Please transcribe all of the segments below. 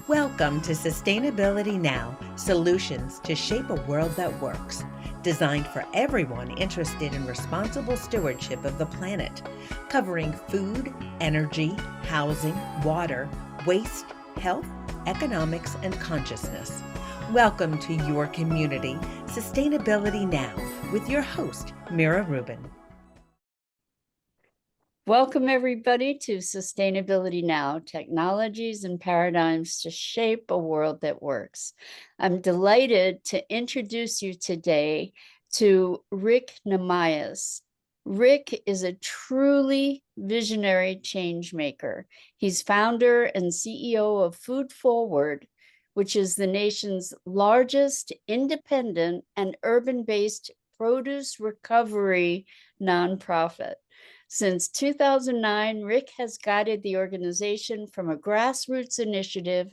Welcome to Sustainability Now, solutions to shape a world that works. Designed for everyone interested in responsible stewardship of the planet, covering food, energy, housing, water, waste, health, economics, and consciousness. Welcome to your community, Sustainability Now, with your host, Mira Rubin. Welcome, everybody, to Sustainability Now, technologies and paradigms to shape a world that works. I'm delighted to introduce you today to Rick Nahmias. Rick is a truly visionary change maker. He's founder and CEO of Food Forward, which is the nation's largest independent and urban-based produce recovery nonprofit. Since 2009, Rick has guided the organization from a grassroots initiative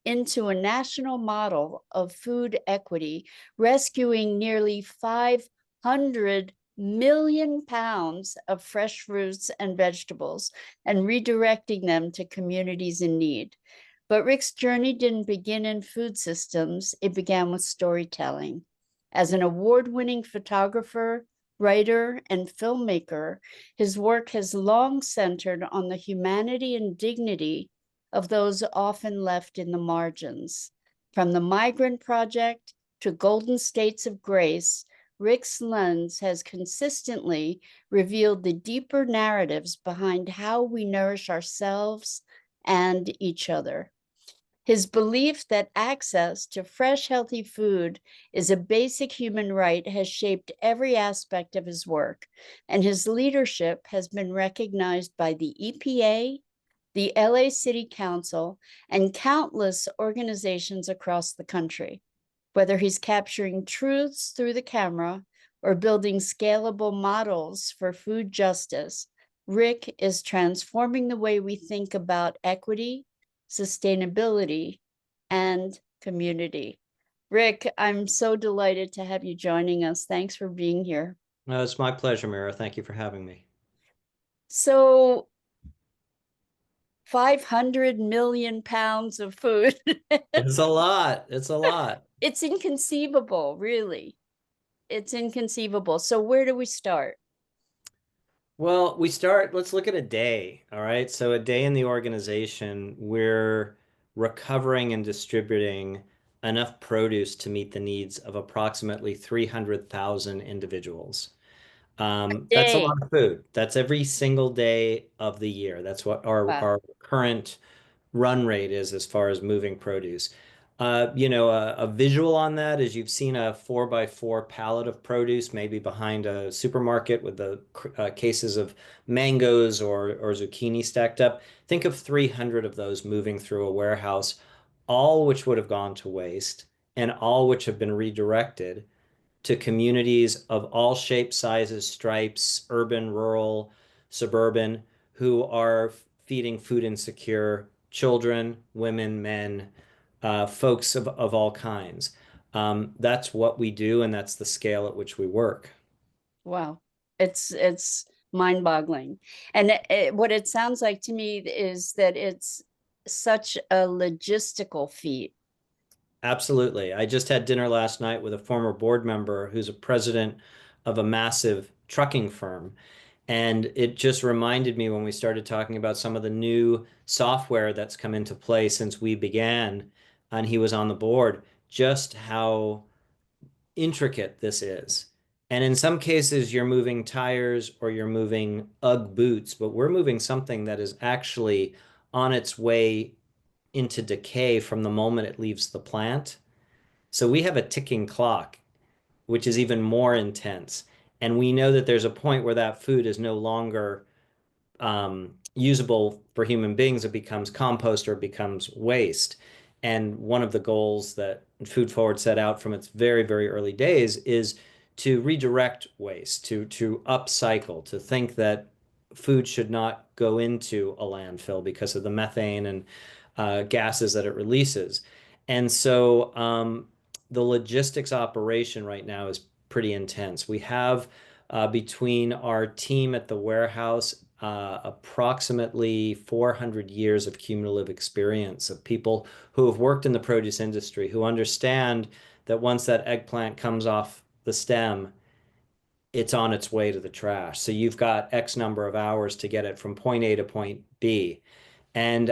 into a national model of food equity, rescuing nearly 500 million pounds of fresh fruits and vegetables and redirecting them to communities in need. But Rick's journey didn't begin in food systems, it began with storytelling. As an award-winning photographer, writer, and filmmaker, his work has long centered on the humanity and dignity of those often left in the margins. From the Migrant Project to Golden States of Grace, Rick's lens has consistently revealed the deeper narratives behind how we nourish ourselves and each other. His belief that access to fresh, healthy food is a basic human right has shaped every aspect of his work, and his leadership has been recognized by the EPA, the LA City Council, and countless organizations across the country. Whether he's capturing truths through the camera or building scalable models for food justice, Rick is transforming the way we think about equity, sustainability, and community. Rick, I'm so delighted to have you joining us. Thanks for being here. It's my pleasure, Mira. Thank you for having me. So 500 million pounds of food. It's a lot. It's a lot. It's inconceivable, really. It's inconceivable. So where do we start? Well, let's look at a day. All right. So, a day in the organization, we're recovering and distributing enough produce to meet the needs of approximately 300,000 individuals. That's a Day. lot of food. That's every single day of the year. That's what Wow. our current run rate is as far as moving produce. A visual on that is you've seen a 4x4 pallet of produce, maybe behind a supermarket with the cases of mangoes or zucchini stacked up. Think of 300 of those moving through a warehouse, all which would have gone to waste and all which have been redirected to communities of all shapes, sizes, stripes, urban, rural, suburban, who are feeding food insecure children, women, men, folks of all kinds. That's what we do, and that's the scale at which we work. Wow. It's mind-boggling. And what it sounds like to me is that it's such a logistical feat. Absolutely. I just had dinner last night with a former board member who's a president of a massive trucking firm. And it just reminded me when we started talking about some of the new software that's come into play since we began, and he was on the board, just how intricate this is. And in some cases, you're moving tires or you're moving UGG boots, but we're moving something that is actually on its way into decay from the moment it leaves the plant. So we have a ticking clock, which is even more intense. And we know that there's a point where that food is no longer usable for human beings. It becomes compost or it becomes waste. And one of the goals that Food Forward set out from its very, very early days is to redirect waste, to upcycle, to think that food should not go into a landfill because of the methane and gases that it releases. And so the logistics operation right now is pretty intense. We have between our team at the warehouse approximately 400 years of cumulative experience of people who have worked in the produce industry, who understand that once that eggplant comes off the stem, it's on its way to the trash. So you've got X number of hours to get it from point A to point B. And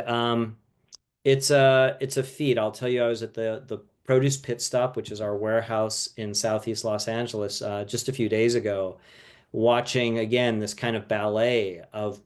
it's a feat. I'll tell you, I was at the produce pit stop, which is our warehouse in Southeast Los Angeles, just a few days ago, watching again this kind of ballet of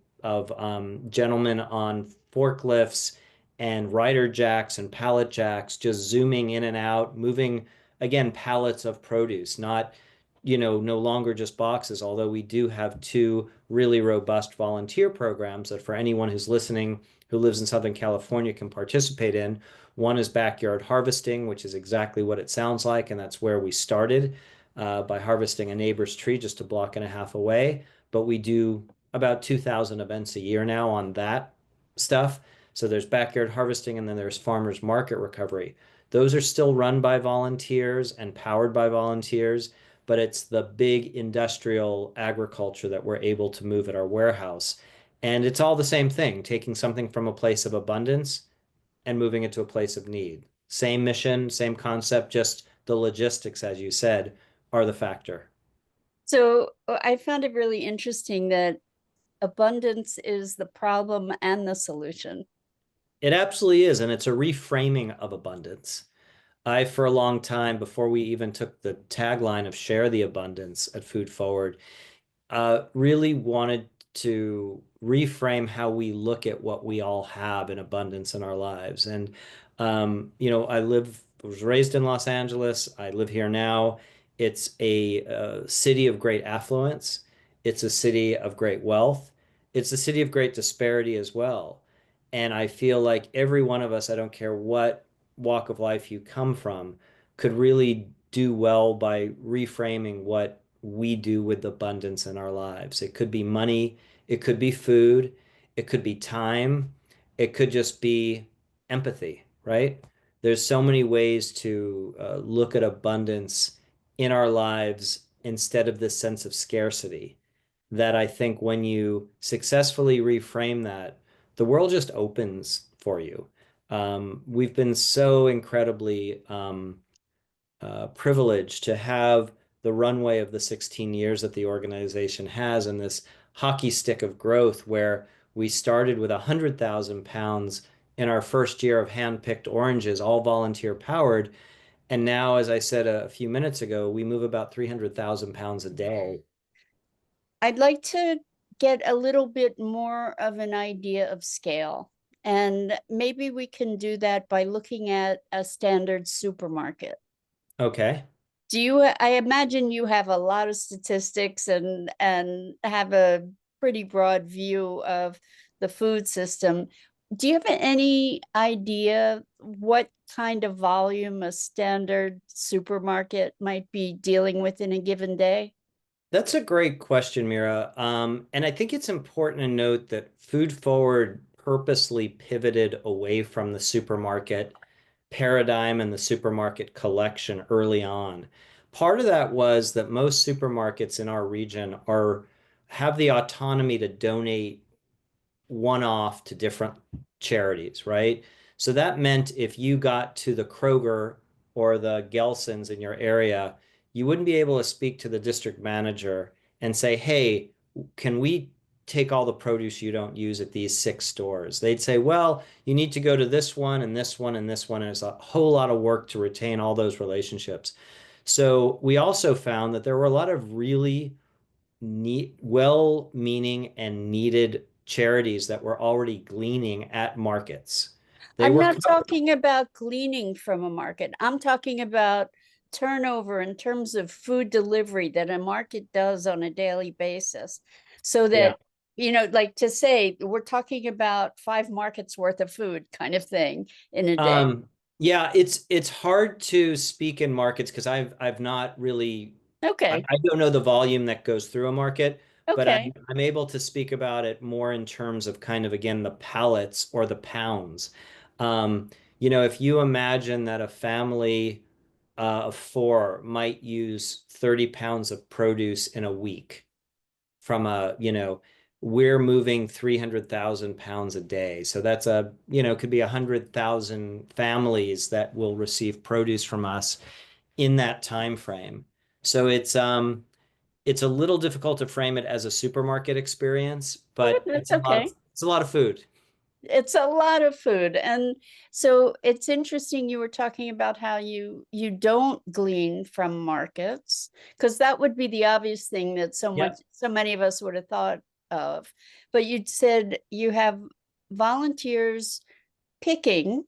gentlemen on forklifts and rider jacks and pallet jacks just zooming in and out, moving again pallets of produce, not no longer just boxes, although we do have two really robust volunteer programs that for anyone who's listening who lives in Southern California can participate in. One is backyard harvesting, which is exactly what it sounds like, and that's where we started by harvesting a neighbor's tree just a block and a half away. But we do about 2,000 events a year now on that stuff. So there's backyard harvesting, and then there's farmers market recovery. Those are still run by volunteers and powered by volunteers, but it's the big industrial agriculture that we're able to move at our warehouse. And it's all the same thing, taking something from a place of abundance and moving it to a place of need. Same mission, same concept, just the logistics, as you said, are the factor. So I found it really interesting that abundance is the problem and the solution. It absolutely is, and it's a reframing of abundance. For a long time, before we even took the tagline of share the abundance at Food Forward, really wanted to reframe how we look at what we all have in abundance in our lives. And, was raised in Los Angeles. I live here now. It's a city of great affluence. It's a city of great wealth. It's a city of great disparity as well. And I feel like every one of us, I don't care what walk of life you come from, could really do well by reframing what we do with abundance in our lives. It could be money, it could be food, it could be time, it could just be empathy, right? There's so many ways to look at abundance in our lives instead of this sense of scarcity that I think when you successfully reframe that, the world just opens for you. We've been so incredibly privileged to have the runway of the 16 years that the organization has and this hockey stick of growth where we started with 100,000 pounds in our first year of hand-picked oranges, all volunteer powered. And now, as I said a few minutes ago, we move about 300,000 pounds a day. I'd like to get a little bit more of an idea of scale. And maybe we can do that by looking at a standard supermarket. Okay. I imagine you have a lot of statistics and have a pretty broad view of the food system. Do you have any idea what kind of volume a standard supermarket might be dealing with in a given day? That's a great question, Mira. And I think it's important to note that Food Forward purposely pivoted away from the supermarket paradigm and the supermarket collection early on. Part of that was that most supermarkets in our region are have the autonomy to donate one-off to different charities, right? So that meant if you got to the Kroger or the Gelson's in your area, you wouldn't be able to speak to the district manager and say, hey, can we take all the produce you don't use at these 6 stores? They'd say, well, you need to go to this one and this one and this one. And it's a whole lot of work to retain all those relationships. So we also found that there were a lot of really neat, well-meaning and needed charities that were already gleaning at markets. They I'm were not talking about gleaning from a market. I'm talking about turnover in terms of food delivery that a market does on a daily basis. So yeah. that, like to say, we're talking about 5 markets worth of food kind of thing in a day. Yeah, it's hard to speak in markets because I've not really Okay. I don't know the volume that goes through a market, but Okay. I'm able to speak about it more in terms of kind of again the pallets or the pounds. If you imagine that a family of four might use 30 pounds of produce in a week from a we're moving 300,000 pounds a day. So that's could be 100,000 families that will receive produce from us in that time frame. So it's a little difficult to frame it as a supermarket experience, but That's okay. it's a lot of food. It's a lot of food. And so it's interesting you were talking about how you don't glean from markets, because that would be the obvious thing that Yep. so many of us would have thought of. But you said you have volunteers picking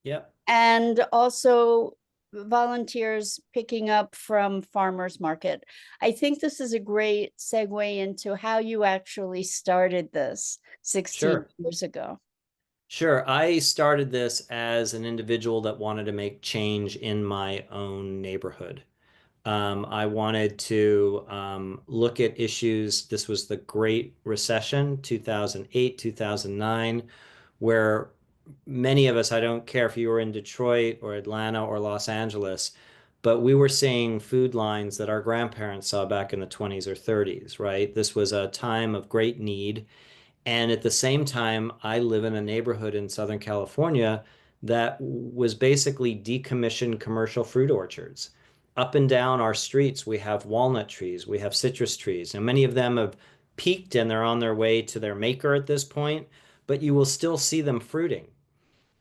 Yep. and also volunteers picking up from farmers market. I think this is a great segue into how you actually started this 16 Sure. years ago. Sure. I started this as an individual that wanted to make change in my own neighborhood. I wanted to look at issues. This was the Great Recession, 2008, 2009, where many of us, I don't care if you were in Detroit or Atlanta or Los Angeles, but we were seeing food lines that our grandparents saw back in the 20s or 30s, right? This was a time of great need. And at the same time, I live in a neighborhood in Southern California that was basically decommissioned commercial fruit orchards. Up and down our streets, we have walnut trees, we have citrus trees, and many of them have peaked and they're on their way to their maker at this point, but you will still see them fruiting.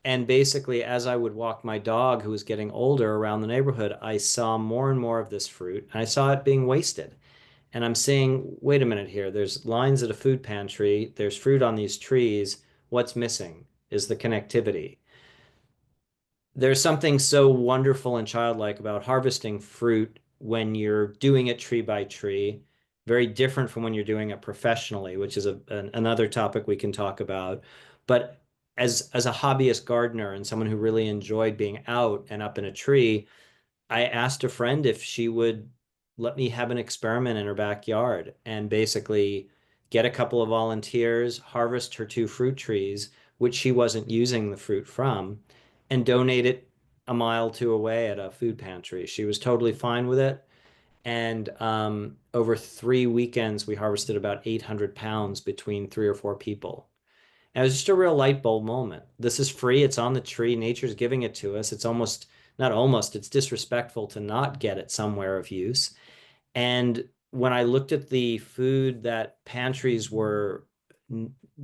And basically, as I would walk my dog, who was getting older around the neighborhood, I saw more and more of this fruit, and I saw it being wasted. And I'm saying, wait a minute here. There's lines at a food pantry. There's fruit on these trees. What's missing is the connectivity. There's something so wonderful and childlike about harvesting fruit when you're doing it tree by tree, very different from when you're doing it professionally, which is another topic we can talk about. But as a hobbyist gardener and someone who really enjoyed being out and up in a tree, I asked a friend if she would let me have an experiment in her backyard and basically get a couple of volunteers, harvest her two fruit trees, which she wasn't using the fruit from, and donate it a mile or two away at a food pantry. She was totally fine with it. And over 3 weekends, we harvested about 800 pounds between 3 or 4 people. And it was just a real light bulb moment. This is free. It's on the tree. Nature's giving it to us. It's almost, not almost, it's disrespectful to not get it somewhere of use. And when I looked at the food that pantries were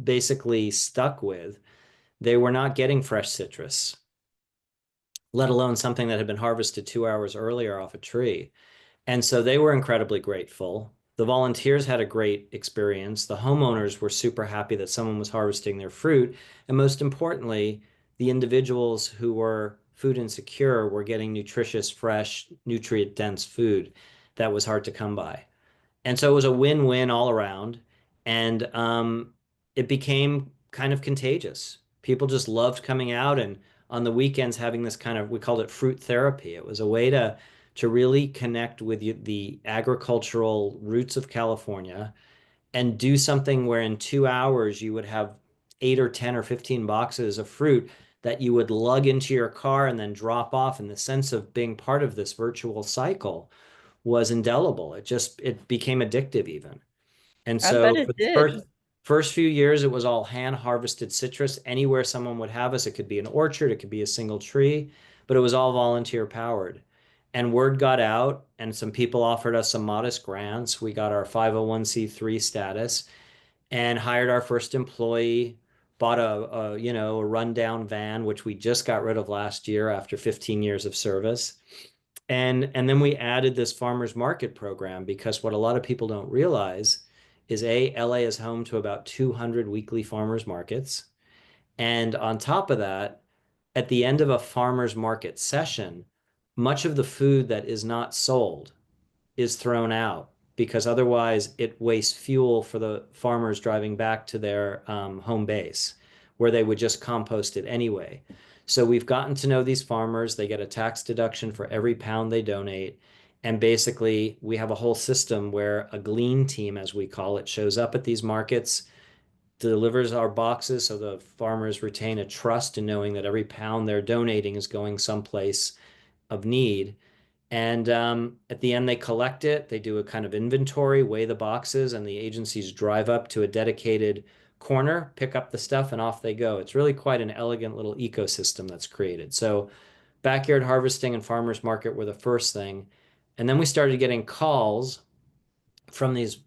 basically stuck with, they were not getting fresh citrus, let alone something that had been harvested 2 hours earlier off a tree. And so they were incredibly grateful. The volunteers had a great experience. The homeowners were super happy that someone was harvesting their fruit. And most importantly, the individuals who were food insecure were getting nutritious, fresh, nutrient dense food that was hard to come by. And so it was a win-win all around. And it became kind of contagious. People just loved coming out and on the weekends having this kind of, we called it fruit therapy. It was a way to really connect with the agricultural roots of California and do something where in 2 hours you would have 8 or 10 or 15 boxes of fruit that you would lug into your car and then drop off. And the sense of being part of this virtual cycle was indelible. It became addictive even. And I bet so for it the did. first few years, it was all hand harvested citrus. Anywhere someone would have us, it could be an orchard, it could be a single tree, but it was all volunteer powered. And word got out, and some people offered us some modest grants. We got our 501(c)(3) status and hired our first employee, bought a rundown van, which we just got rid of last year after 15 years of service. And then we added this farmers market program because what a lot of people don't realize is LA is home to about 200 weekly farmers markets. And on top of that, at the end of a farmers market session, much of the food that is not sold is thrown out because otherwise it wastes fuel for the farmers driving back to their home base where they would just compost it anyway. So we've gotten to know these farmers. They get a tax deduction for every pound they donate. And basically, we have a whole system where a glean team, as we call it, shows up at these markets, delivers our boxes so the farmers retain a trust in knowing that every pound they're donating is going someplace of need. And at the end, they collect it. They do a kind of inventory, weigh the boxes, and the agencies drive up to a dedicated corner, pick up the stuff, and off they go. It's really quite an elegant little ecosystem that's created. So, backyard harvesting and farmers market were the first thing. And then we started getting calls from these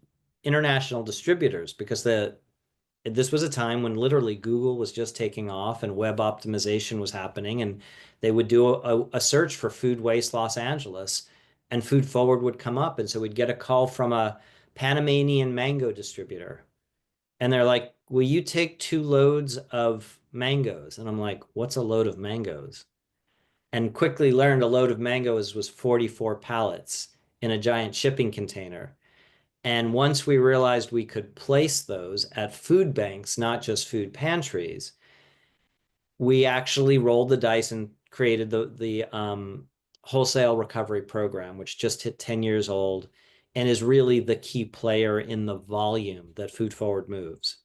international distributors because this was a time when literally Google was just taking off and web optimization was happening, and they would do a search for food waste Los Angeles, and Food Forward would come up. And so we'd get a call from a Panamanian mango distributor, and they're like, "Will you take 2 loads of mangoes?" And I'm like, "What's a load of mangoes?" And quickly learned a load of mangoes was 44 pallets in a giant shipping container. And once we realized we could place those at food banks, not just food pantries, we actually rolled the dice and created the wholesale recovery program, which just hit 10 years old and is really the key player in the volume that Food Forward moves.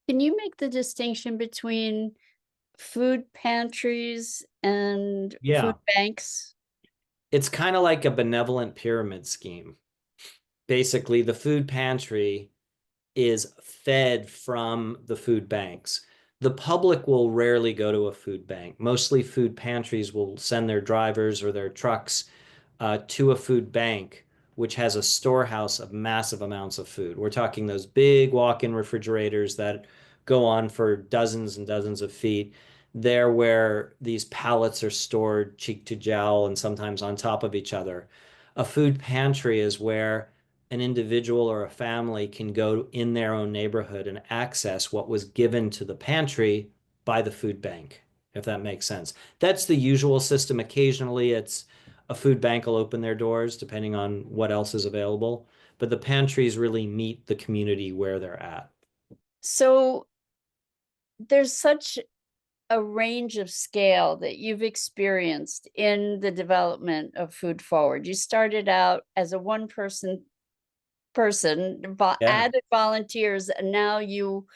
Can you make the distinction between food pantries and food Yeah, banks? it's kind of like a benevolent pyramid scheme. Basically, the food pantry is fed from the food banks. The public will rarely go to a food bank. Mostly food pantries will send their drivers or their trucks to a food bank, which has a storehouse of massive amounts of food. We're talking those big walk-in refrigerators that go on for dozens and dozens of feet. They're where these pallets are stored cheek to jowl and sometimes on top of each other. A food pantry is where an individual or a family can go in their own neighborhood and access what was given to the pantry by the food bank, if that makes sense. That's the usual system. Occasionally, it's a food bank will open their doors depending on what else is available, but the pantries really meet the community where they're at. So there's such a range of scale that you've experienced in the development of Food Forward. You started out as a person, Yeah. added volunteers, and now you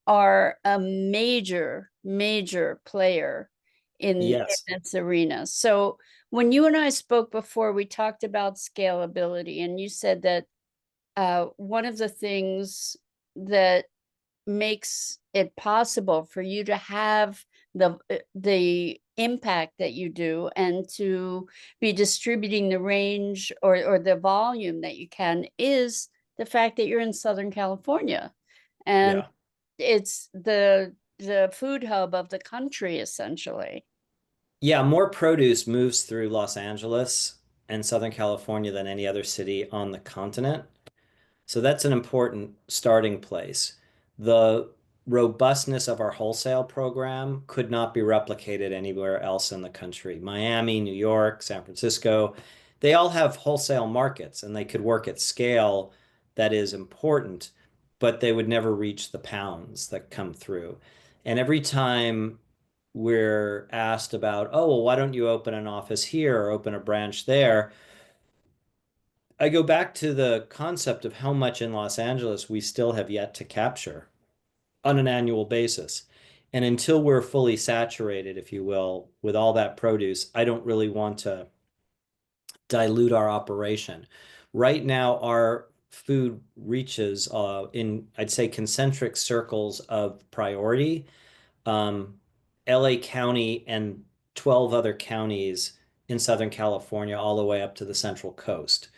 are a major player in Yes. this arena. So when you and I spoke before, we talked about scalability, and you said that one of the things that makes it possible for you to have the impact that you do and to be distributing the range or the volume that you can is the fact that you're in Southern California, and Yeah. it's the food hub of the country essentially. Yeah, more produce moves through Los Angeles and Southern California than any other city on the continent. So that's an important starting place. The robustness of our wholesale program could not be replicated anywhere else in the country. Miami, New York, San Francisco, they all have wholesale markets and they could work at scale that is important, but they would never reach the pounds that come through. And every time we're asked about, oh, well, why don't you open an office here or open a branch there? I go back to the concept of how much in Los Angeles we still have yet to capture on an annual basis. And until we're fully saturated, if you will, with all that produce, I don't really want to dilute our operation. Right now, our food reaches in, I'd say, concentric circles of priority. Um, LA County and 12 other counties in Southern California, all the way up to the Central Coast,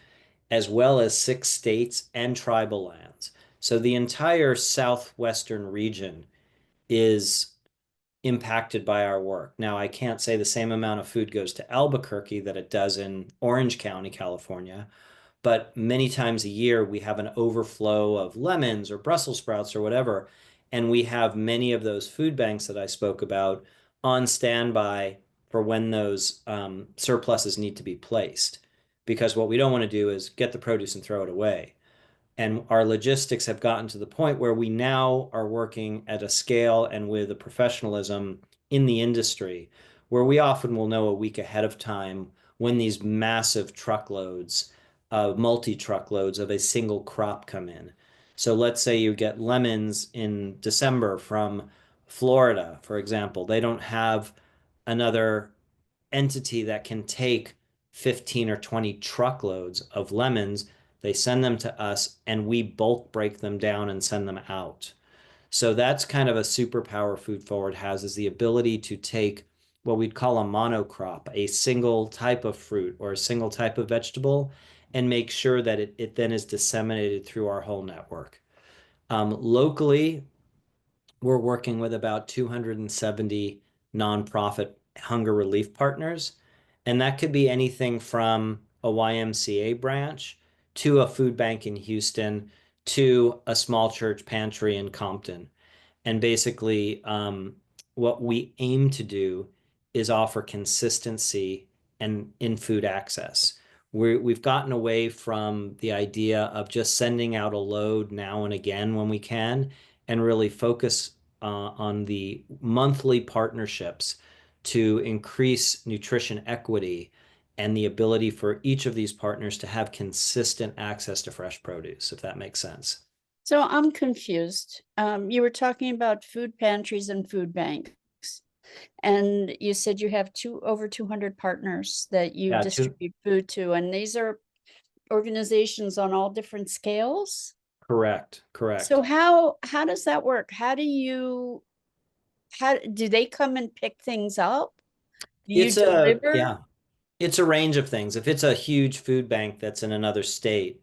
as well as 6 states and tribal lands. So the entire southwestern region is impacted by our work. Now, I can't say the same amount of food goes to Albuquerque that it does in Orange County, California, but many times a year we have an overflow of lemons or Brussels sprouts or whatever. And we have many of those food banks that I spoke about on standby for when those surpluses need to be placed. Because what we don't want to do is get the produce and throw it away. And our logistics have gotten to the point where we now are working at a scale and with a professionalism in the industry where we often will know a week ahead of time when these massive truckloads, multi-truckloads of a single crop come in. So let's say you get lemons in December from Florida, for example. They don't have another entity that can take 15 or 20 truckloads of lemons. They send them to us and we bulk break them down and send them out. So that's kind of a superpower Food Forward has, is the ability to take what we'd call a monocrop, a single type of fruit or a single type of vegetable, and make sure that it then is disseminated through our whole network. Locally, we're working with about 270 nonprofit hunger relief partners. And that could be anything from a YMCA branch to a food bank in Houston to a small church pantry in Compton. And basically, what we aim to do is offer consistency and in food access. We've gotten away from the idea of just sending out a load now and again when we can, and really focus on the monthly partnerships to increase nutrition equity and the ability for each of these partners to have consistent access to fresh produce, if that makes sense. So I'm confused. You were talking about food pantries and food banks, and you said you have over 200 partners that you Yeah, distribute food to, and these are organizations on all different scales. correct, correct. So how does that work? How do they come and pick things up? Do you deliver? Yeah, it's a range of things. If it's a huge food bank that's in another state,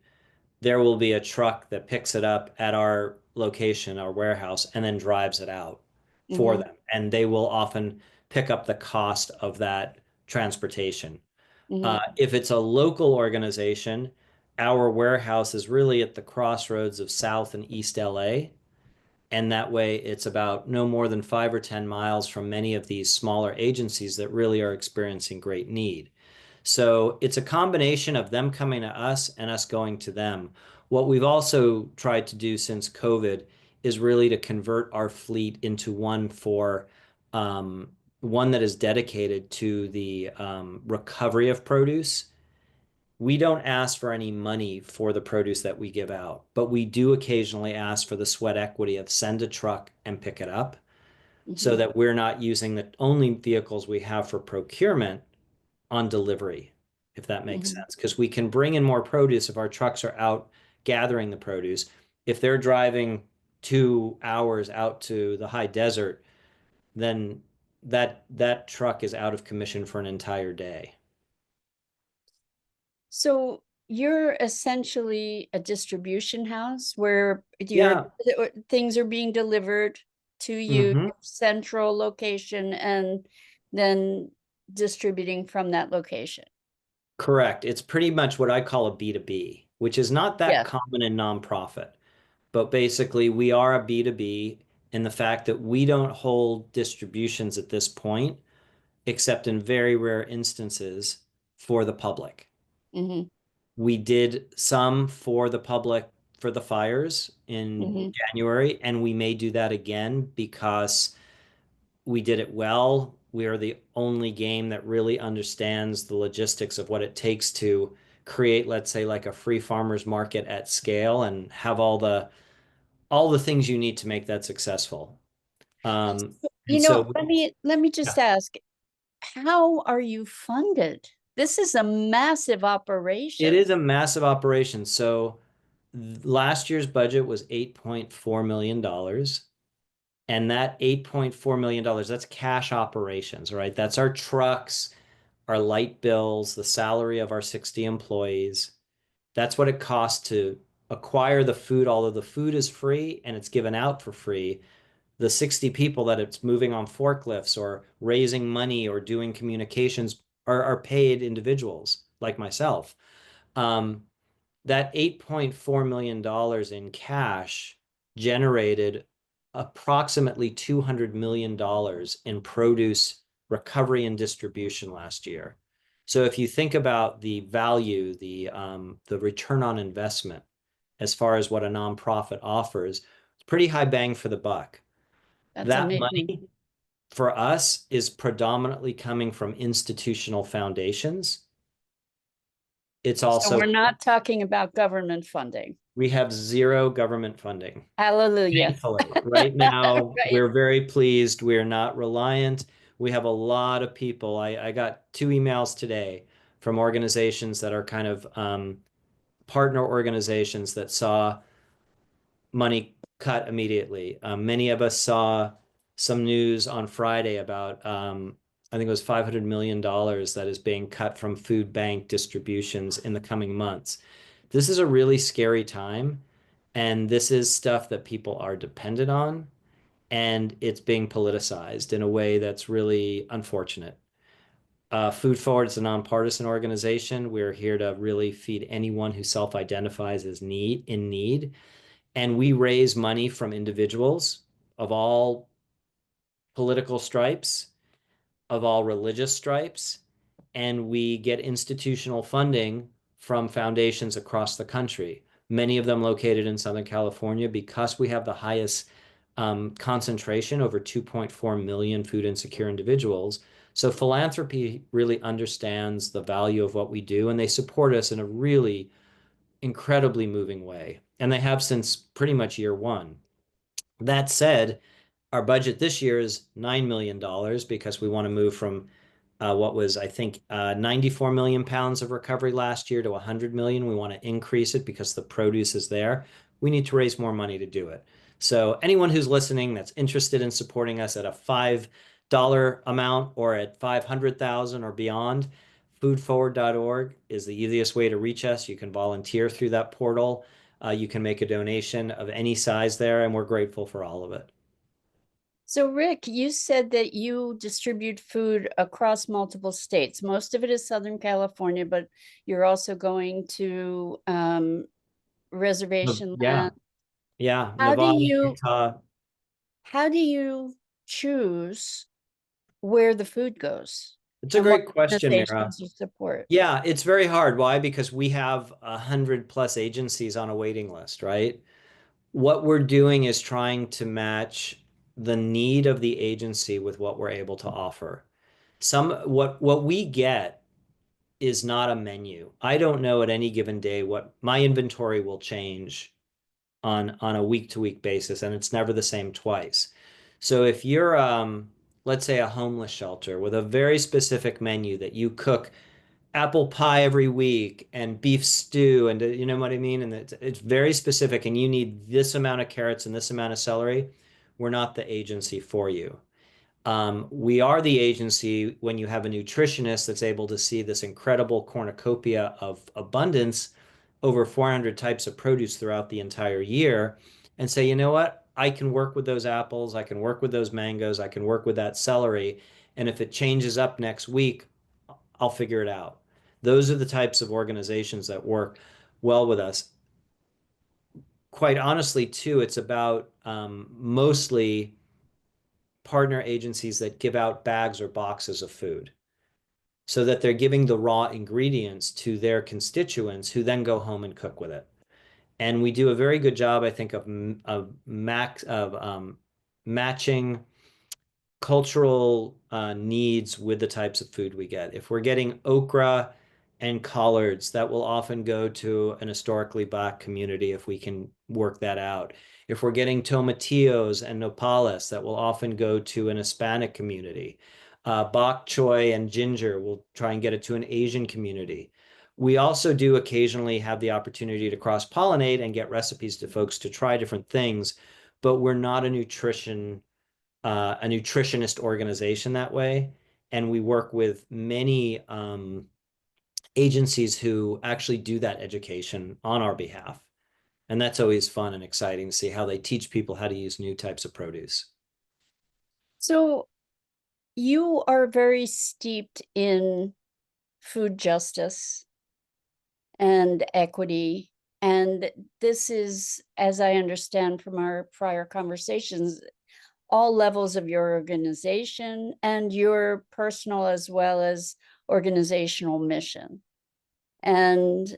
there will be a truck that picks it up at our location, our warehouse, and then drives it out for Mm-hmm, them. And they will often pick up the cost of that transportation. mm-hmm, If it's a local organization, our warehouse is really at the crossroads of South and East LA. And that way, it's about no more than 5 or 10 miles from many of these smaller agencies that really are experiencing great need. So it's a combination of them coming to us and us going to them. What we've also tried to do since COVID is really to convert our fleet into um, one that is dedicated to the recovery of produce. We don't ask for any money for the produce that we give out, but we do occasionally ask for the sweat equity of send a truck and pick it up, so mm-hmm, that we're not using the only vehicles we have for procurement on delivery, if that makes mm-hmm. sense. Because we can bring in more produce if our trucks are out gathering the produce. If they're driving 2 hours out to the high desert, then that truck is out of commission for an entire day. So you're essentially a distribution house where Yeah. things are being delivered to you, Hmm. your central location, and then distributing from that location. Correct. It's pretty much what I call a B2B, which is not that Yeah. common in nonprofit. But basically, we are a B2B in the fact that we don't hold distributions at this point, except in very rare instances for the public. Mm-hmm, We did some for the public for the fires in mm-hmm. January, and we may do that again because we did it well. We are the only game that really understands the logistics of what it takes to create, let's say, like a free farmers market at scale and have all the things you need to make that successful. And so Let me just yeah, ask, how are you funded? This is a massive it operation. is a massive operation. So last year's budget was $8.4 million. And that $8.4 million, that's cash operations, right? That's our trucks, our light bills, the salary of our 60 employees. That's what it costs to acquire the food, although the food is free and it's given out for free. The 60 people that it's moving on forklifts or raising money or doing communications are paid individuals like myself. Um, that $8.4 million in cash generated approximately $200 million in produce recovery and distribution last year. So if you think about the value, the return on investment, as far as what a nonprofit offers, it's pretty high bang for the buck. That's That amazing. money for us is predominantly coming from institutional foundations. It's So also, we're not talking about government funding. we have zero government funding. Hallelujah. Thankfully, right now, Right. we're very pleased. We're not reliant. We have a lot of people. I got 2 emails today from organizations that are kind of partner organizations that saw money cut immediately. Many of us saw some news on Friday about, I think it was $500 million that is being cut from food bank distributions in the coming months. This is a really scary time, and this is stuff that people are dependent on, and it's being politicized in a way that's really unfortunate. Food Forward is a nonpartisan organization. We're here to really feed anyone who self-identifies as in need. And we raise money from individuals of all political stripes, of all religious stripes, and we get institutional funding from foundations across the country, many of them located in Southern California, because we have the highest concentration, over 2.4 million food insecure individuals. So philanthropy really understands the value of what we do, and they support us in a really incredibly moving way. And they have since pretty much year one. That said, our budget this year is $9 million because we want to move from what was, I think, 94 million pounds of recovery last year to 100 million. We want to increase it because the produce is there. We need to raise more money to do it. So anyone who's listening that's interested in supporting us at a $5 amount or at 500,000 or beyond, foodforward.org is the easiest way to reach us. You can volunteer through that portal. You can make a donation of any size there, and we're grateful for all of it. So Rick, you said that you distribute food across multiple states. Most of it is Southern California, but you're also going to reservation Yeah, land. yeah, How do Nevada, you Utah. how do you choose where the food goes It's a and what great question, Mira. organizations you support? Yeah, it's very hard. Why? Because we have 100+ agencies on a waiting list, right? What we're doing is trying to match the need of the agency with what we're able to offer. What we get is not a menu. I don't know at any given day what my inventory will change on a week-to-week basis, and it's never the same twice. So if you're let's say a homeless shelter with a very specific menu that you cook apple pie every week and beef stew, and you know what I mean, and it's very specific, and you need this amount of carrots and this amount of celery, we're not the agency for you. We are the agency when you have a nutritionist that's able to see this incredible cornucopia of abundance, over 400 types of produce throughout the entire year, and say, you know what? I can work with those apples, I can work with those mangoes, I can work with that celery, and if it changes up next week, I'll figure it out. Those are the types of organizations that work well with us. Quite honestly, too, it's about mostly partner agencies that give out bags or boxes of food so that they're giving the raw ingredients to their constituents who then go home and cook with it. And we do a very good job, I think, of matching cultural needs with the types of food we get. If we're getting okra and collards, that will often go to an historically Black community if we can work that out. If we're getting tomatillos and nopales, that will often go to an Hispanic community. Bok choy and ginger, we'll try and get it to an Asian community. We also do occasionally have the opportunity to cross-pollinate and get recipes to folks to try different things, but we're not a nutritionist organization that way. And we work with many agencies who actually do that education on our behalf. And that's always fun and exciting to see how they teach people how to use new types of produce. So you are very steeped in food justice and equity. And this is, as I understand from our prior conversations, all levels of your organization and your personal as well as organizational mission. And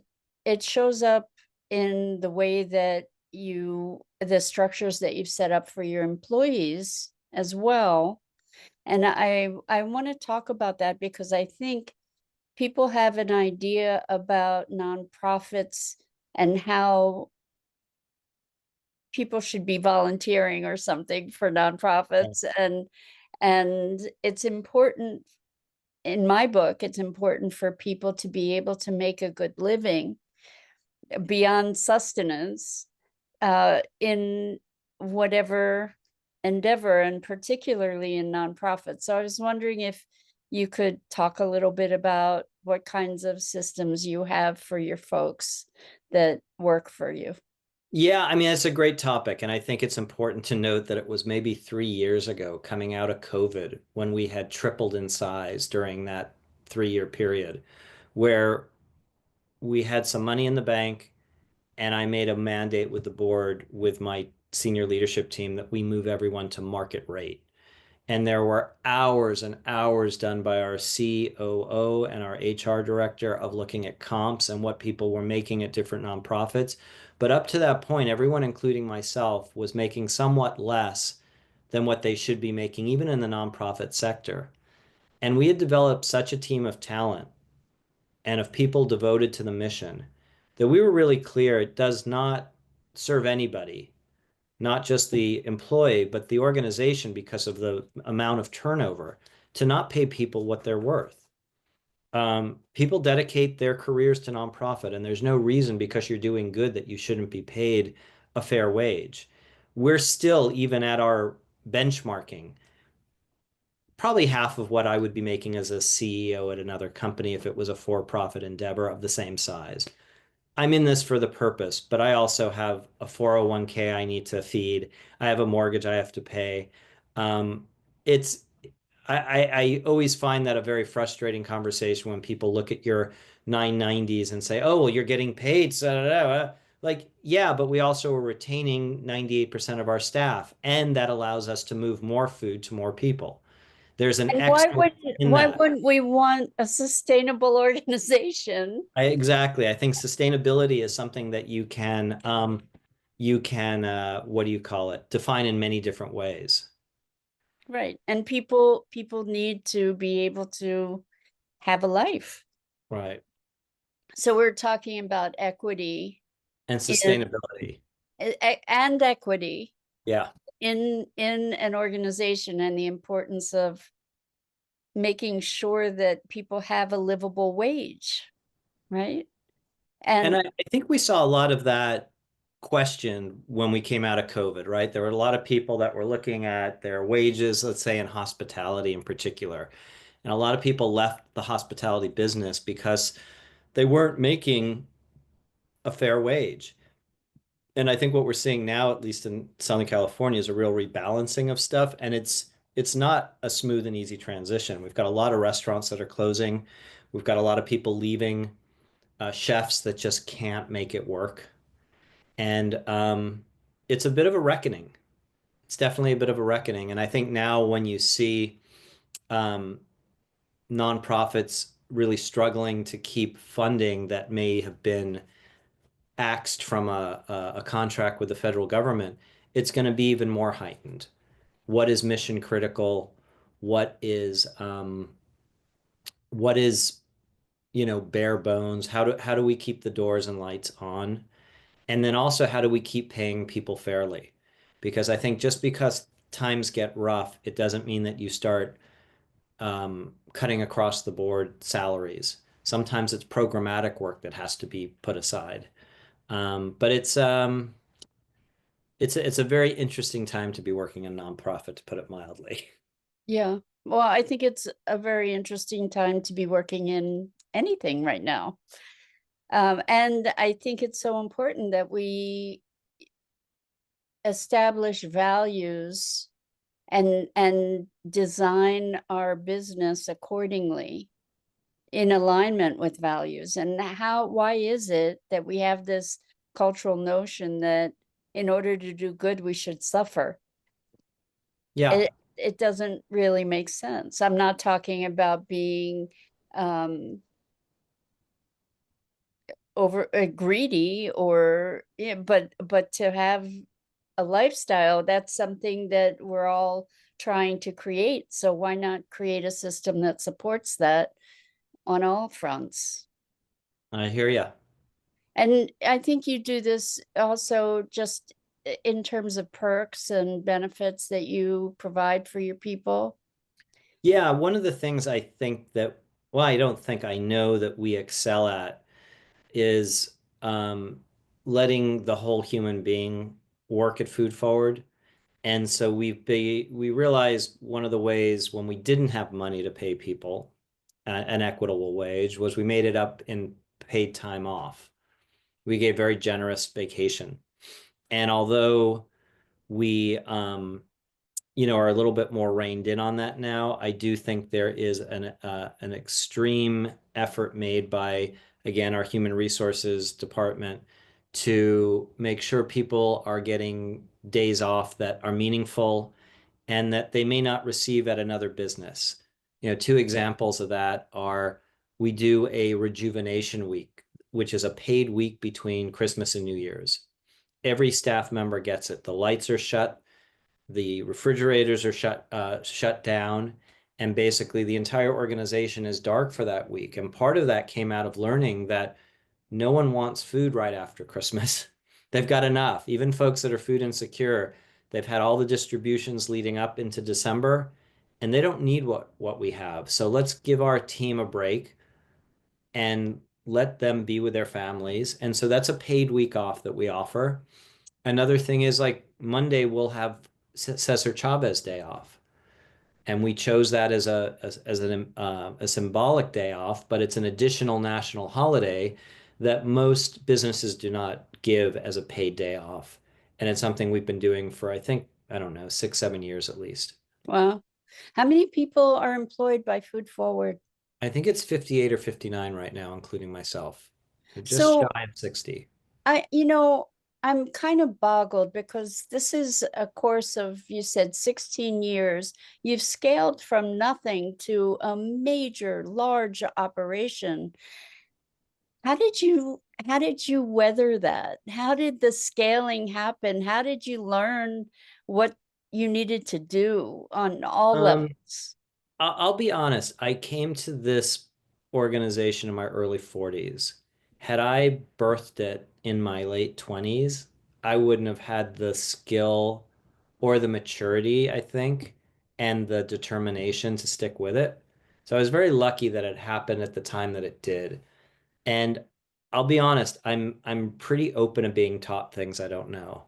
it shows up in the way that the structures that you've set up for your employees as well. And I want to talk about that because I think people have an idea about nonprofits and how people should be volunteering or something for nonprofits, and it's important in my book, it's important for people to be able to make a good living beyond sustenance in whatever endeavor, and particularly in nonprofits. So I was wondering if you could talk a little bit about what kinds of systems you have for your folks that work for you. Yeah, I mean, it's a great topic. And I think it's important to note that it was maybe 3 years ago, coming out of COVID, when we had tripled in size during that 3 year period, where we had some money in the bank. And I made a mandate with the board, with my senior leadership team, that we move everyone to market rate. And there were hours and hours done by our COO and our HR director of looking at comps and what people were making at different nonprofits. But up to that point, everyone, including myself, was making somewhat less than what they should be making, even in the nonprofit sector. And we had developed such a team of talent and of people devoted to the mission that we were really clear it does not serve anybody, not just the employee, but the organization, because of the amount of turnover, to not pay people what they're worth. People dedicate their careers to nonprofit, and there's no reason because you're doing good that you shouldn't be paid a fair wage. We're still, even at our benchmarking, probably half of what I would be making as a CEO at another company if it was a for-profit endeavor of the same size. I'm in this for the purpose, but I also have a 401k I need to feed. I have a mortgage I have to pay. Um, it's I always find that a very frustrating conversation when people look at your 990s and say, "Oh, well, you're getting paid." So, like, yeah, but we also are retaining 98% of our staff, and that allows us to move more food to more people. There's an And excellence in why that. wouldn't we want a sustainable organization? Exactly. I think sustainability is something that you can what do you call it? Define in many different ways. Right. And people need to be able to have a life. Right. So we're talking about equity And in sustainability. and equity Yeah. in an organization, and the importance of making sure that people have a livable wage, right? And And I think we saw a lot of that question when we came out of COVID, right? There were a lot of people that were looking at their wages, let's say in hospitality in particular. And a lot of people left the hospitality business because they weren't making a fair wage. And I think what we're seeing now, at least in Southern California, is a real rebalancing of stuff. And it's not a smooth and easy transition. We've got a lot of restaurants that are closing. We've got a lot of people leaving, chefs that just can't make it work. And it's a bit of a reckoning. It's definitely a bit of a reckoning. And I think now when you see um, nonprofits really struggling to keep funding that may have been axed from a contract with the federal government, it's going to be even more heightened. What is mission critical? What is what is, bare bones? How do we keep the doors and lights on? And then also, how do we keep paying people fairly? Because I think just because times get rough, it doesn't mean that you start cutting across the board salaries. Sometimes it's programmatic work that has to be put aside. But it's a very interesting time to be working in a nonprofit, to put it mildly. yeah, well, I think it's a very interesting time to be working in anything right now. And I think it's so important that we establish values and design our business accordingly in alignment with values. And why is it that we have this cultural notion that in order to do good we should suffer? Yeah. It doesn't really make sense. I'm not talking about being um over greedy, or yeah, but to have a lifestyle, that's something that we're all trying to create. So why not create a system that supports that on all fronts? I hear you. And I think you do this also just in terms of perks and benefits that you provide for your people. Yeah, one of the things I think that, well, I don't think I know that we excel at is letting the whole human being work at Food Forward. And so we realized one of the ways when we didn't have money to pay people an equitable wage was we made it up in paid time off. We gave very generous vacation. And although we are a little bit more reined in on that now. I do think there is an extreme effort made by, again, our human resources department to make sure people are getting days off that are meaningful and that they may not receive at another business. Two examples of that are we do a rejuvenation week, which is a paid week between Christmas and New Year's. Every staff member gets it. The lights are shut, the refrigerators are shut down, and basically the entire organization is dark for that week. And part of that came out of learning that no one wants food right after Christmas. They've got enough. Even folks that are food insecure, they've had all the distributions leading up into December, and they don't need what we have. So let's give our team a break and let them be with their families. And so that's a paid week off that we offer. Another thing is like Monday we'll have Cesar Chavez Day off, and we chose that as a symbolic day off, but it's an additional national holiday that most businesses do not give as a paid day off, and it's something we've been doing for I don't know 6-7 years at least. Wow. How many people are employed by Food Forward? I think it's 58 or 59 right now, including myself. We're just So shy of 60. I'm kind of boggled because this is a course of, you said 16 years. You've scaled from nothing to a major, large operation. How did you weather that? How did the scaling happen? How did you learn what you needed to do on all Um, levels? I'll be honest, I came to this organization in my early 40s. Had I birthed it in my late 20s, I wouldn't have had the skill or the maturity, I think, and the determination to stick with it. So I was very lucky that it happened at the time that it did. And I'll be honest, I'm pretty open to being taught things I don't know.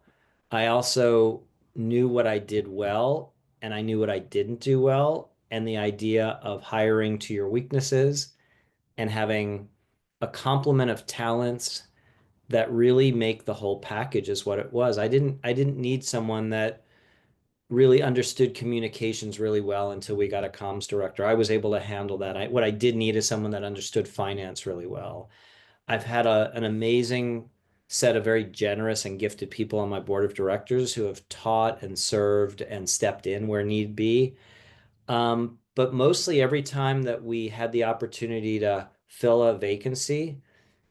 I also knew what I did well and I knew what I didn't do well. And the idea of hiring to your weaknesses and having a complement of talents that really make the whole package is what it was. I didn't need someone that really understood communications really well until we got a comms director. I was able to handle that. What I did need is someone that understood finance really well. I've had an amazing set of very generous and gifted people on my board of directors who have taught and served and stepped in where need be. But mostly every time that we had the opportunity to fill a vacancy,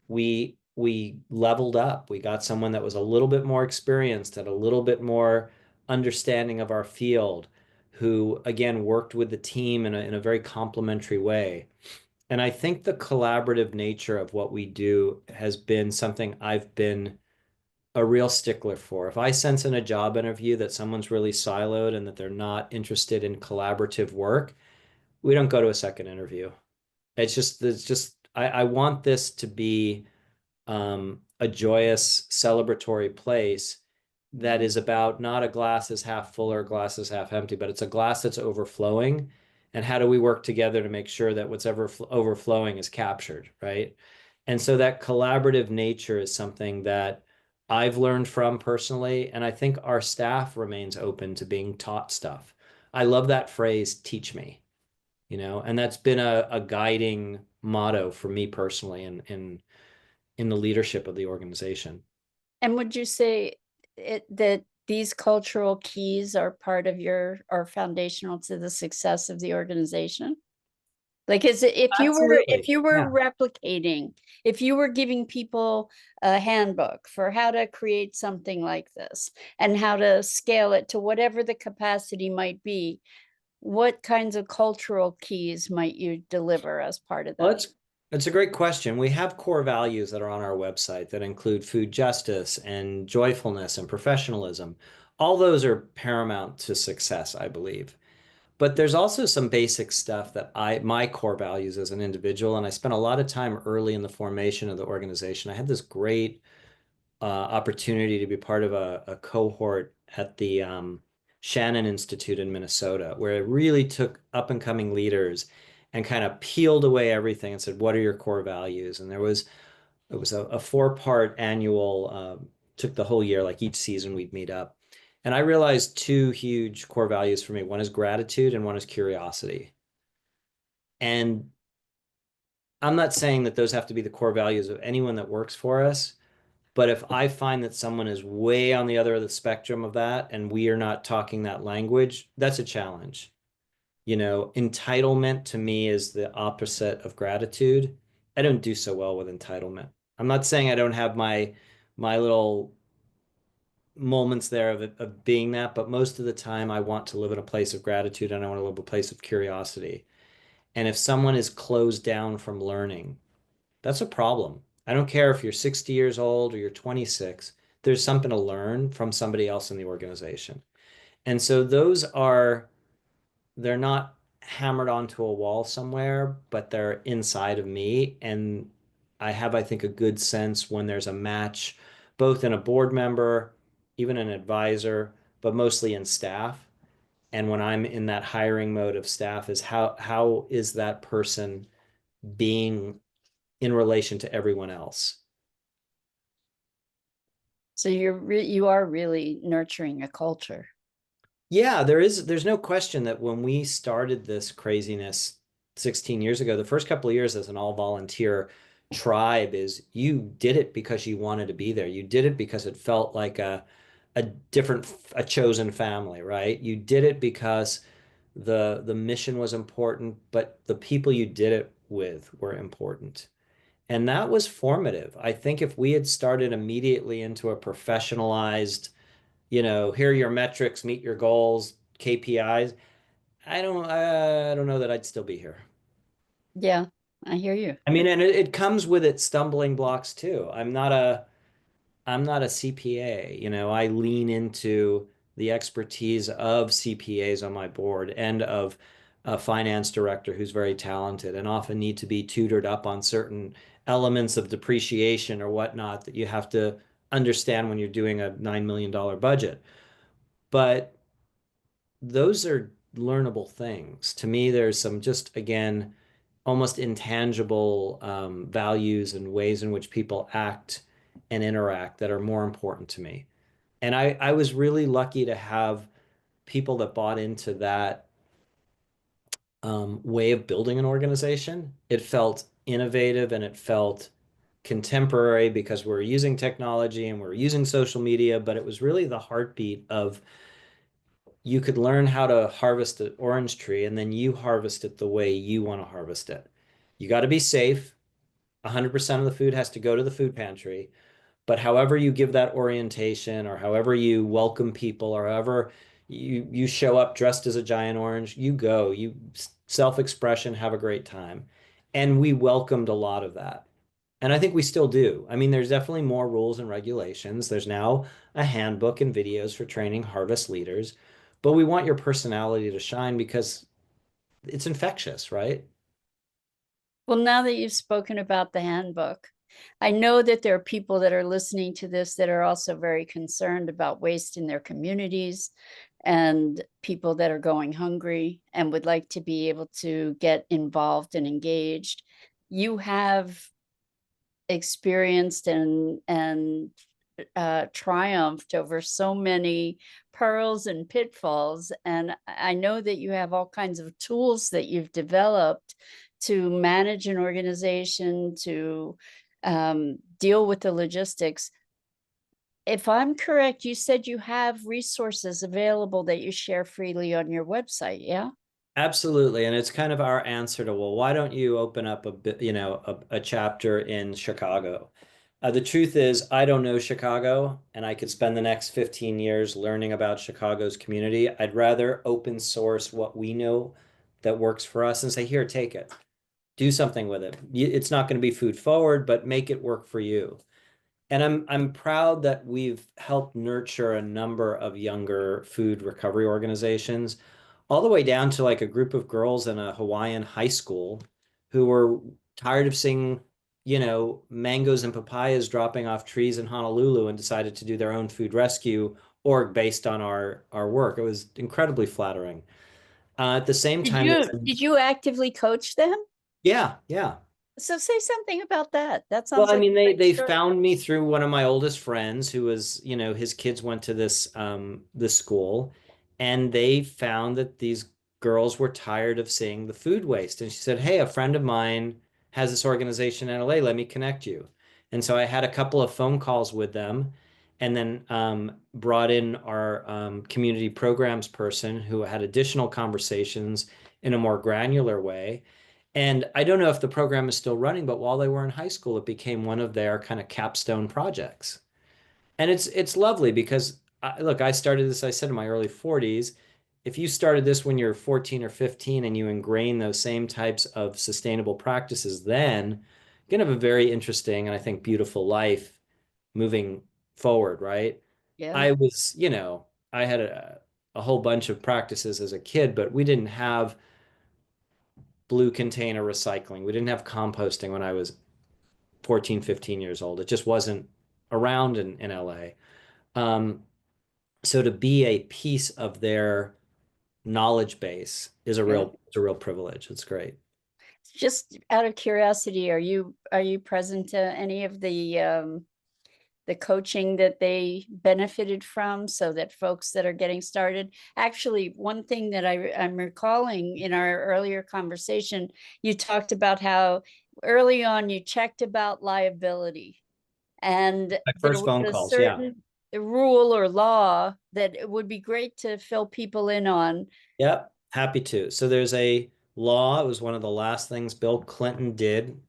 we leveled up. We got someone that was a little bit more experienced and a little bit more understanding of our field, who again worked with the team in a very complementary way. And I think the collaborative nature of what we do has been something I've been a real stickler for. If I sense in a job interview that someone's really siloed and that they're not interested in collaborative work, we don't go to a second interview. It's just, I want this to be a joyous, celebratory place that is about not a glass is half full or a glass is half empty, but it's a glass that's overflowing. And how do we work together to make sure that what's ever overflowing is captured, right? And so that collaborative nature is something that I've learned from personally, and I think our staff remains open to being taught stuff. I love that phrase, teach me, and that's been a guiding motto for me personally in the leadership of the organization. And would you say that these cultural keys are part of are foundational to the success of the organization? Like, is it if Absolutely. you were Yeah. replicating, if you were giving people a handbook for how to create something like this and how to scale it to whatever the capacity might be, what kinds of cultural keys might you deliver as part of Well, that? it's a great question. We have core values that are on our website that include food justice and joyfulness and professionalism. All those are paramount to success, I believe. But there's also some basic stuff that my core values as an individual, and I spent a lot of time early in the formation of the organization. I had this great opportunity to be part of a cohort at the Shannon Institute in Minnesota, where it really took up and coming leaders and kind of peeled away everything and said, "What are your core values?" And it was a 4-part annual, took the whole year, like each season we'd meet up. And I realized two huge core values for me. One is gratitude and one is curiosity. And I'm not saying that those have to be the core values of anyone that works for us, but if I find that someone is way on the other of the spectrum of that and we are not talking that language, that's a challenge. Entitlement to me is the opposite of gratitude. I don't do so well with entitlement. I'm not saying I don't have my little moments there of being that, but most of the time I want to live in a place of gratitude and I want to live in a place of curiosity. And if someone is closed down from learning, that's a problem. I don't care if you're 60 years old or you're 26, there's something to learn from somebody else in the organization. And so they're not hammered onto a wall somewhere, but they're inside of me. And I have, I think, a good sense when there's a match, both in a board member, even an advisor, but mostly in staff. And when I'm in that hiring mode of staff, is how is that person being in relation to everyone else? So you are really nurturing a culture. Yeah, there's no question that when we started this craziness 16 years ago, the first couple of years as an all volunteer tribe is you did it because you wanted to be there. You did it because it felt like a chosen family, right? You did it because the mission was important, but the people you did it with were important. And that was formative. I think if we had started immediately into a professionalized, here are your metrics, meet your goals, KPIs. I don't know that I'd still be here. Yeah, I hear you. I mean, and it comes with its stumbling blocks too. I'm not a CPA. I lean into the expertise of CPAs on my board and of a finance director who's very talented and often need to be tutored up on certain elements of depreciation or whatnot that you have to understand when you're doing a $9 million budget. But those are learnable things. To me, there's some just, again, almost intangible values and ways in which people act and interact that are more important to me. And I was really lucky to have people that bought into that way of building an organization. It felt innovative and it felt contemporary because we're using technology and we're using social media, but it was really the heartbeat of you could learn how to harvest an orange tree and then you harvest it the way you want to harvest it. You got to be safe. 100% of the food has to go to the food pantry. But however you give that orientation or however you welcome people or however you show up dressed as a giant orange, you go, you self-expression, have a great time. And we welcomed a lot of that. And I think we still do. I mean, there's definitely more rules and regulations. There's now a handbook and videos for training harvest leaders, but we want your personality to shine because it's infectious, right? Well, now that you've spoken about the handbook, I know that there are people that are listening to this that are also very concerned about waste in their communities and people that are going hungry and would like to be able to get involved and engaged. You have experienced and triumphed over so many pearls and pitfalls. And I know that you have all kinds of tools that you've developed to manage an organization, to deal with the logistics. If I'm correct, you said you have resources available that you share freely on your website, yeah? Absolutely. And it's kind of our answer to, well, why don't you open up a bit, a chapter in Chicago? The truth is, I don't know Chicago, and I could spend the next 15 years learning about Chicago's community. I'd rather open source what we know that works for us and say, here, take it. Do something with it. It's not going to be food forward, but make it work for you. And I'm proud that we've helped nurture a number of younger food recovery organizations. all the way down to like a group of girls in a Hawaiian high school who were tired of seeing, mangoes and papayas dropping off trees in Honolulu and decided to do their own food rescue org based on our work. It was incredibly flattering. At the same Did time, you did you actively coach them? yeah, yeah. So say something about that. That Well, sounds I like mean, a great they story. found me through one of my oldest friends who was, his kids went to this school, and they found that these girls were tired of seeing the food waste. And she said, "Hey, a friend of mine has this organization in LA. Let me connect you." And so I had a couple of phone calls with them, and then brought in our community programs person who had additional conversations in a more granular way. And I don't know if the program is still running, but while they were in high school, it became one of their kind of capstone projects. And it's lovely because look, I started this, I said, in my early 40s. If you started this when you're 14 or 15 and you ingrain those same types of sustainable practices, then you're going to have a very interesting and I think beautiful life moving forward, right? Yeah. I was, I had a whole bunch of practices as a kid, but we didn't have blue container recycling. We didn't have composting when I was 14, 15 years old. It just wasn't around in LA. So to be a piece of their knowledge base is Yeah. it's a real privilege. It's great. Just out of curiosity, are you present to any of the coaching that they benefited from so that folks that are getting started? Actually, one thing that I'm recalling in our earlier conversation, you talked about how early on you checked about liability, and My there first was phone a calls, yeah. certain rule or law that it would be great to fill people in on. Yep, happy to. So there's a law. It was one of the last things Bill Clinton did.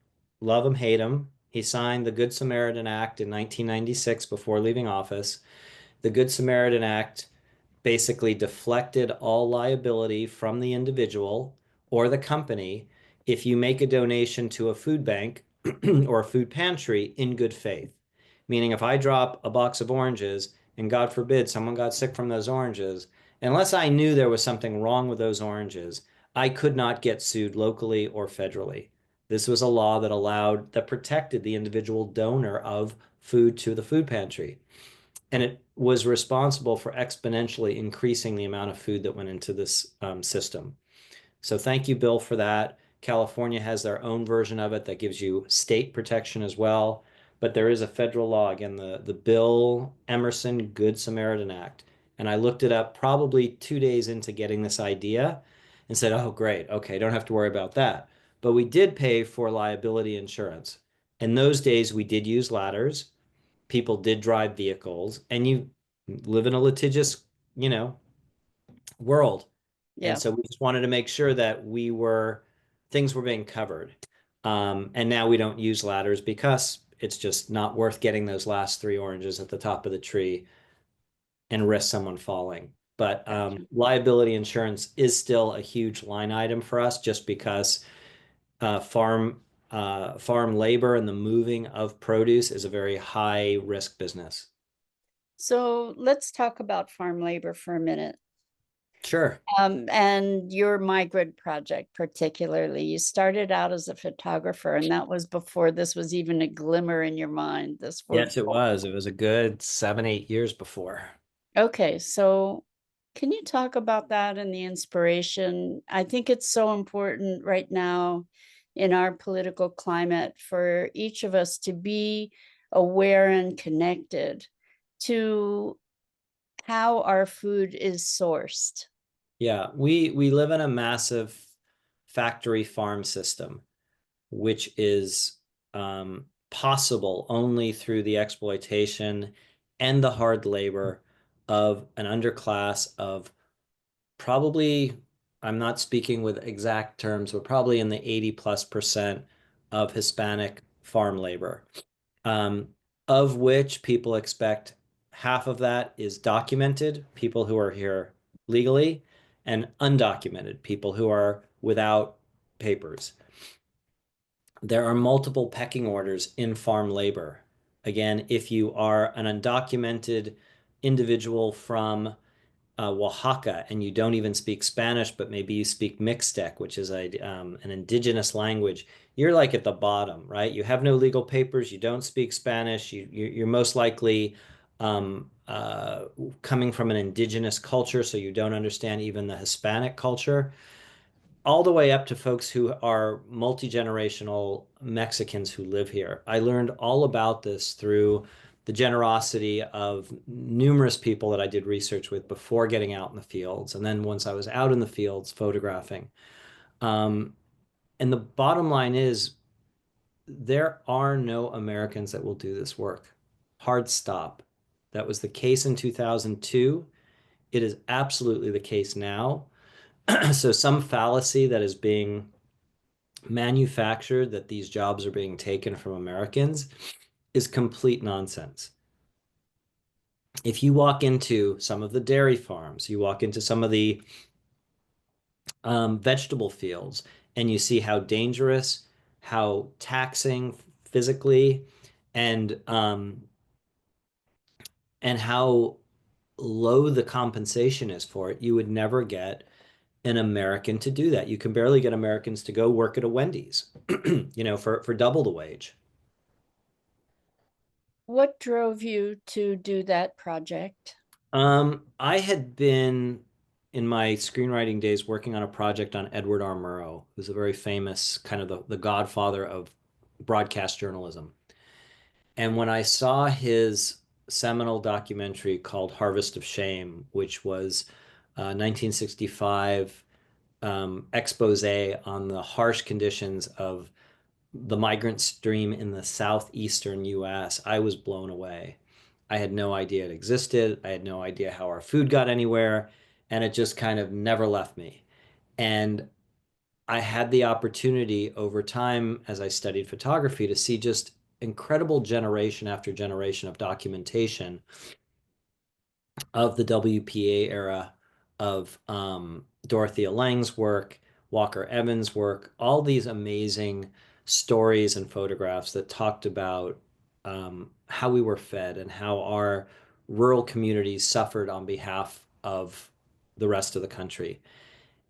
Love him, hate him. He signed the Good Samaritan Act in 1996 before leaving office. The Good Samaritan Act basically deflected all liability from the individual or the company if you make a donation to a food bank or a food pantry in good faith. Meaning, if I drop a box of oranges and God forbid someone got sick from those oranges, unless I knew there was something wrong with those oranges, I could not get sued locally or federally. This was a law that protected the individual donor of food to the food pantry. And it was responsible for exponentially increasing the amount of food that went into this system. So thank you, Bill, for that. California has their own version of it that gives you state protection as well. But there is a federal law, again, the Bill Emerson Good Samaritan Act. And I looked it up probably 2 days into getting this idea and said, oh, great. Okay, don't have to worry about that. But we did pay for liability insurance. In those days, we did use ladders. People did drive vehicles, and you live in a litigious, you know, world. And Yeah. so we just wanted to make sure that things were being covered. And now we don't use ladders because it's just not worth getting those last three oranges at the top of the tree and risk someone falling. But Gotcha. liability insurance is still a huge line item for us just because farm labor and the moving of produce is a very high risk business. So let's talk about farm labor for a minute. Sure. And your migrant project, particularly, you started out as a photographer, and that was before this was even a glimmer in your mind. This word. Yes, it was. It was a good 7, 8 years before. Okay, so can you talk about that and the inspiration? I think it's so important right now in our political climate for each of us to be aware and connected to how our food is sourced. Yeah, we live in a massive factory farm system, which is possible only through the exploitation and the hard labor of an underclass of probably, I'm not speaking with exact terms, but probably in the 80+% of Hispanic farm labor, um, of which people expect half of that is documented, people who are here legally, and undocumented, people who are without papers. There are multiple pecking orders in farm labor. Again, if you are an undocumented individual from Oaxaca and you don't even speak Spanish, but maybe you speak Mixtec, which is an indigenous language, you're like at the bottom, right? You have no legal papers, you don't speak Spanish, you're most likely um, uh, coming from an indigenous culture, so you don't understand even the Hispanic culture, all the way up to folks who are multi-generational Mexicans who live here. I learned all about this through the generosity of numerous people that I did research with before getting out in the fields. And then once I was out in the fields photographing. Um, and the bottom line is there are no Americans that will do this work. Hard stop. That was the case in 2002. It is absolutely the case now. So some fallacy that is being manufactured that these jobs are being taken from Americans is complete nonsense. If you walk into some of the dairy farms, you walk into some of the vegetable fields, and you see how dangerous, how taxing physically, and um, and how low the compensation is for it, you would never get an American to do that. You can barely get Americans to go work at a Wendy's, for double the wage. What drove you to do that project? I had been in my screenwriting days working on a project on Edward R. Murrow, who's a very famous kind of the godfather of broadcast journalism. And when I saw his seminal documentary called Harvest of Shame, which was 1965 expose on the harsh conditions of the migrant stream in the southeastern US, I was blown away. I had no idea it existed. I had no idea how our food got anywhere, and it just kind of never left me. And I had the opportunity over time as I studied photography to see just incredible generation after generation of documentation of the WPA era of Dorothea Lange's work, Walker Evans' work, all these amazing stories and photographs that talked about how we were fed and how our rural communities suffered on behalf of the rest of the country.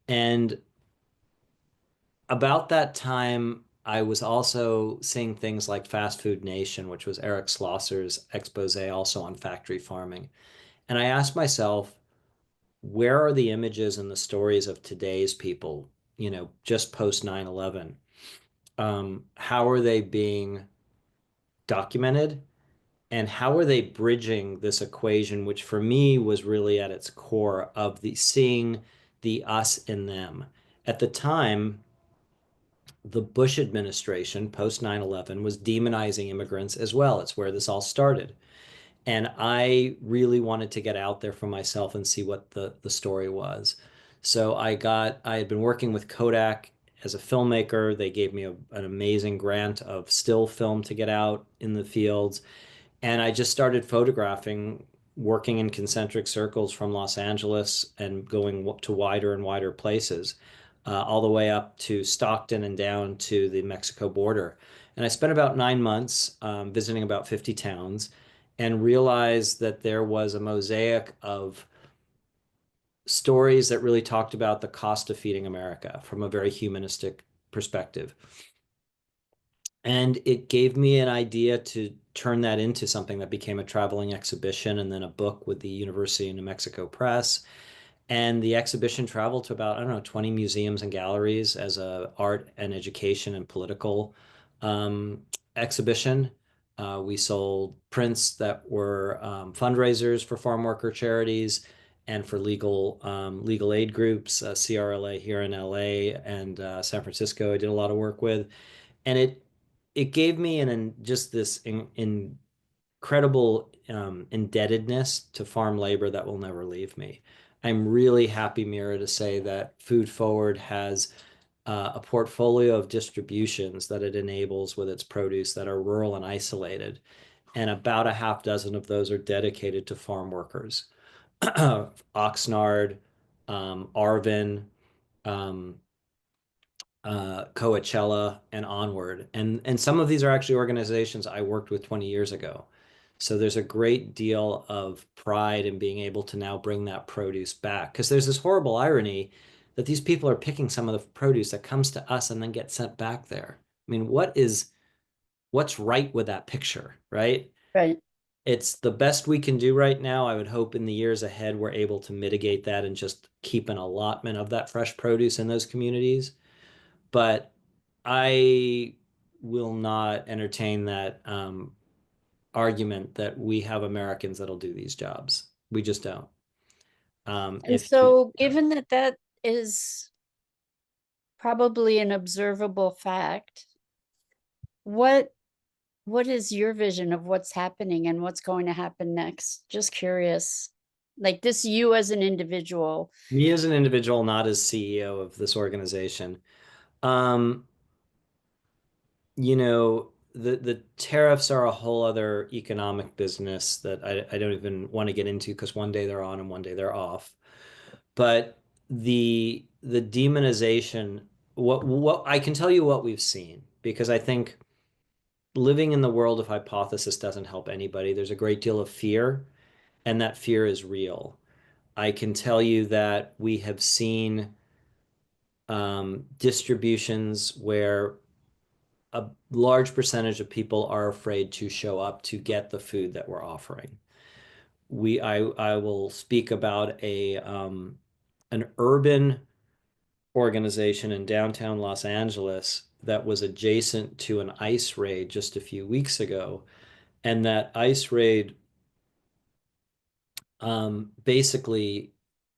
And about that time, I was also seeing things like Fast Food Nation, which was Eric Schlosser's expose also on factory farming. And I asked myself, where are the images and the stories of today's people, just post 9/11? How are they being documented? And how are they bridging this equation, which for me was really at its core of the seeing the us in them? At the time, the Bush administration, post 9/11, was demonizing immigrants as well. It's where this all started. And I really wanted to get out there for myself and see what the story was. So I had been working with Kodak as a filmmaker. They gave me an amazing grant of still film to get out in the fields. And I just started photographing, working in concentric circles from Los Angeles and going to wider and wider places, all the way up to Stockton and down to the Mexico border. And I spent about 9 months visiting about 50 towns and realized that there was a mosaic of stories that really talked about the cost of feeding America from a very humanistic perspective. And it gave me an idea to turn that into something that became a traveling exhibition and then a book with the University of New Mexico Press. And the exhibition traveled to about, I don't know, 20 museums and galleries as a art and education and political exhibition. We sold prints that were fundraisers for farm worker charities and for legal aid groups, CRLA here in LA and San Francisco. I did a lot of work with, and it gave me just this incredible indebtedness to farm labor that will never leave me. I'm really happy, Mira, to say that Food Forward has a portfolio of distributions that it enables with its produce that are rural and isolated. And about a half dozen of those are dedicated to farm workers. Oxnard, Arvin, um, Coachella, and onward. And some of these are actually organizations I worked with 20 years ago. So there's a great deal of pride in being able to now bring that produce back. Because there's this horrible irony that these people are picking some of the produce that comes to us and then gets sent back there. I mean, what's right with that picture, right? Right. It's the best we can do right now. I would hope in the years ahead we're able to mitigate that and just keep an allotment of that fresh produce in those communities. But I will not entertain that argument that we have Americans that'll do these jobs. We just don't. And If so, given that that is probably an observable fact, what what is your vision of what's happening and what's going to happen next? Just curious. Like this, you as an individual. me as an individual, not as CEO of this organization, um, the tariffs are a whole other economic business that I don't even want to get into because one day they're on and one day they're off. But the demonization, what I can tell you what we've seen, because I think living in the world of hypothesis doesn't help anybody. There's a great deal of fear, and that fear is real. I can tell you that we have seen distributions where a large percentage of people are afraid to show up to get the food that we're offering. I will speak about an urban organization in downtown Los Angeles that was adjacent to an ICE raid just a few weeks ago. And that ICE raid basically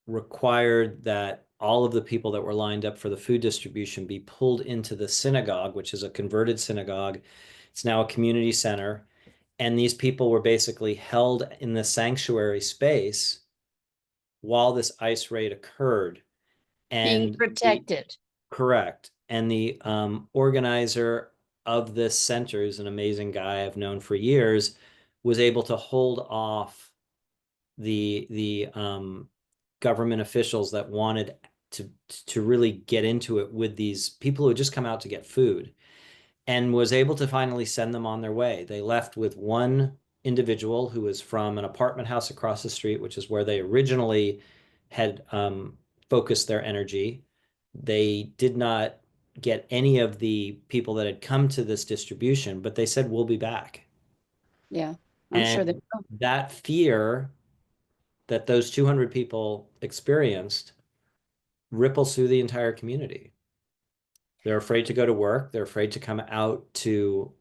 required that all of the people that were lined up for the food distribution be pulled into the synagogue, which is a converted synagogue. It's now a community center. And these people were basically held in the sanctuary space while this ICE raid occurred. Being And the protected. correct. And the organizer of this center, who's an amazing guy I've known for years, was able to hold off the government officials that wanted to really get into it with these people who had just come out to get food, and was able to finally send them on their way. They left with one individual who was from an apartment house across the street, which is where they originally had focused their energy. They did not get any of the people that had come to this distribution, but they said, we'll be back. Yeah, I'm sure they And will. that fear that those 200 people experienced ripples through the entire community. They're afraid to go to work. They're afraid to come out to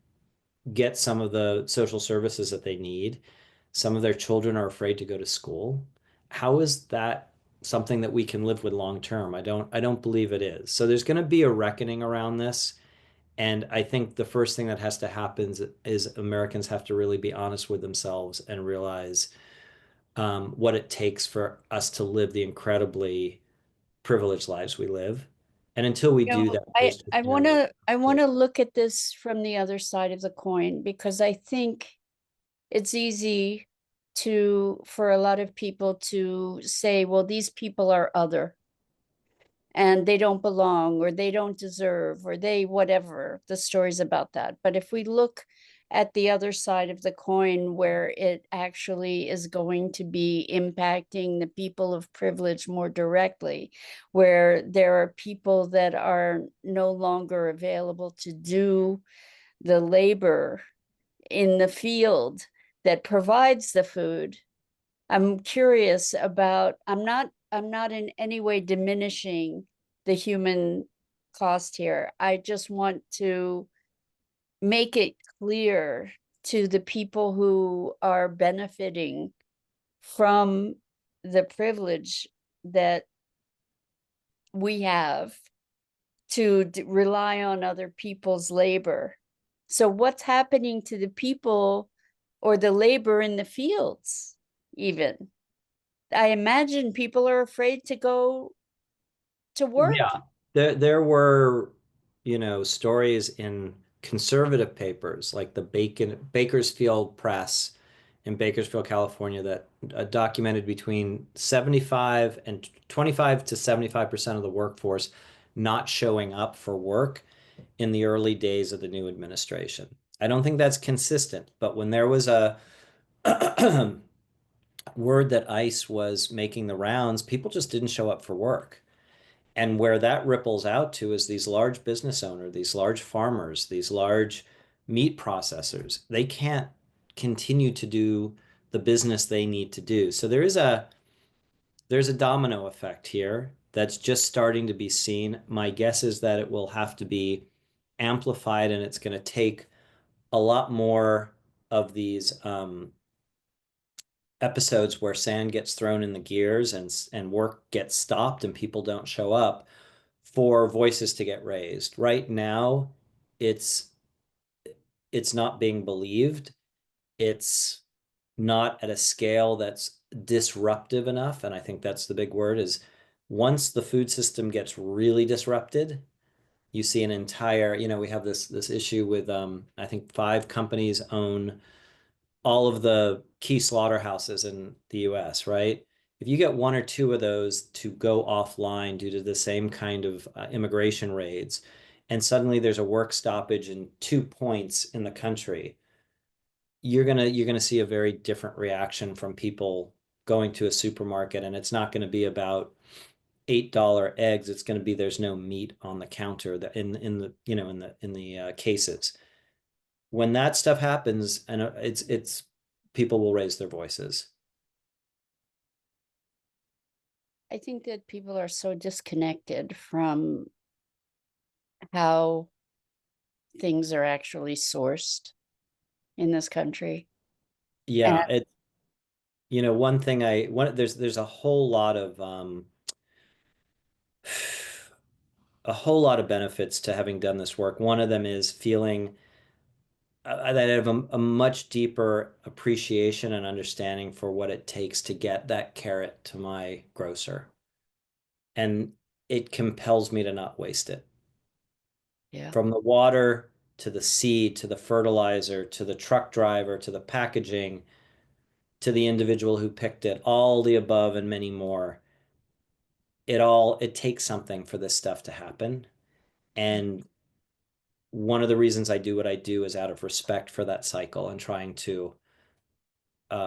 get some of the social services that they need. Some of their children are afraid to go to school. How is that something that we can live with long term? I don't believe it is. So there's going to be a reckoning around this. And I think the first thing that has to happen is Americans have to really be honest with themselves and realize what it takes for us to live the incredibly privileged lives we live. And until we You do know, that, there's just I no want way. to I want to look at this from the other side of the coin, because I think it's easy to for a lot of people to say, well, these people are other and they don't belong or they don't deserve or they whatever the stories about that. But if we look at the other side of the coin, where it actually is going to be impacting the people of privilege more directly, where there are people that are no longer available to do the labor in the field that provides the food. I'm curious about, I'm not in any way diminishing the human cost here. I just want to make it clear to the people who are benefiting from the privilege that we have to rely on other people's labor. So what's happening to the people or the labor in the fields even? I imagine people are afraid to go to work. Yeah, there were, stories in conservative papers like the Bakersfield Press in Bakersfield, California, that documented between 75 and 25 to 75% of the workforce not showing up for work in the early days of the new administration. I don't think that's consistent, but when there was word that ice was making the rounds, people just didn't show up for work. And where that ripples out to is these large business owners, these large farmers, these large meat processors. They can't continue to do the business they need to do. So there's a domino effect here that's just starting to be seen. My guess is that it will have to be amplified, and it's going to take a lot more of these episodes where sand gets thrown in the gears and work gets stopped and people don't show up for voices to get raised. Right now, it's it's not being believed. It's not at a scale that's disruptive enough, and I think that's the big word is once the food system gets really disrupted, you see an entire, we have this issue with I think 5 companies own all of the key slaughterhouses in the US, right? If you get one or two of those to go offline due to the same kind of immigration raids, and suddenly there's a work stoppage in 2 points in the country, you're gonna see a very different reaction from people going to a supermarket, and it's not going to be about $8 eggs. It's going to be there's no meat on the counter that in the cases. When that stuff happens, and it's people will raise their voices. I think that people are so disconnected from how things are actually sourced in this country. And Yeah, one thing there's a whole lot of benefits to having done this work. One of them is feeling that I have a much deeper appreciation and understanding for what it takes to get that carrot to my grocer. And it compels me to not waste it. yeah, From the water to the seed to the fertilizer to the truck driver to the packaging to the individual who picked it, all the above and many more. It takes something for this stuff to happen. And one of the reasons I do what I do is out of respect for that cycle and trying to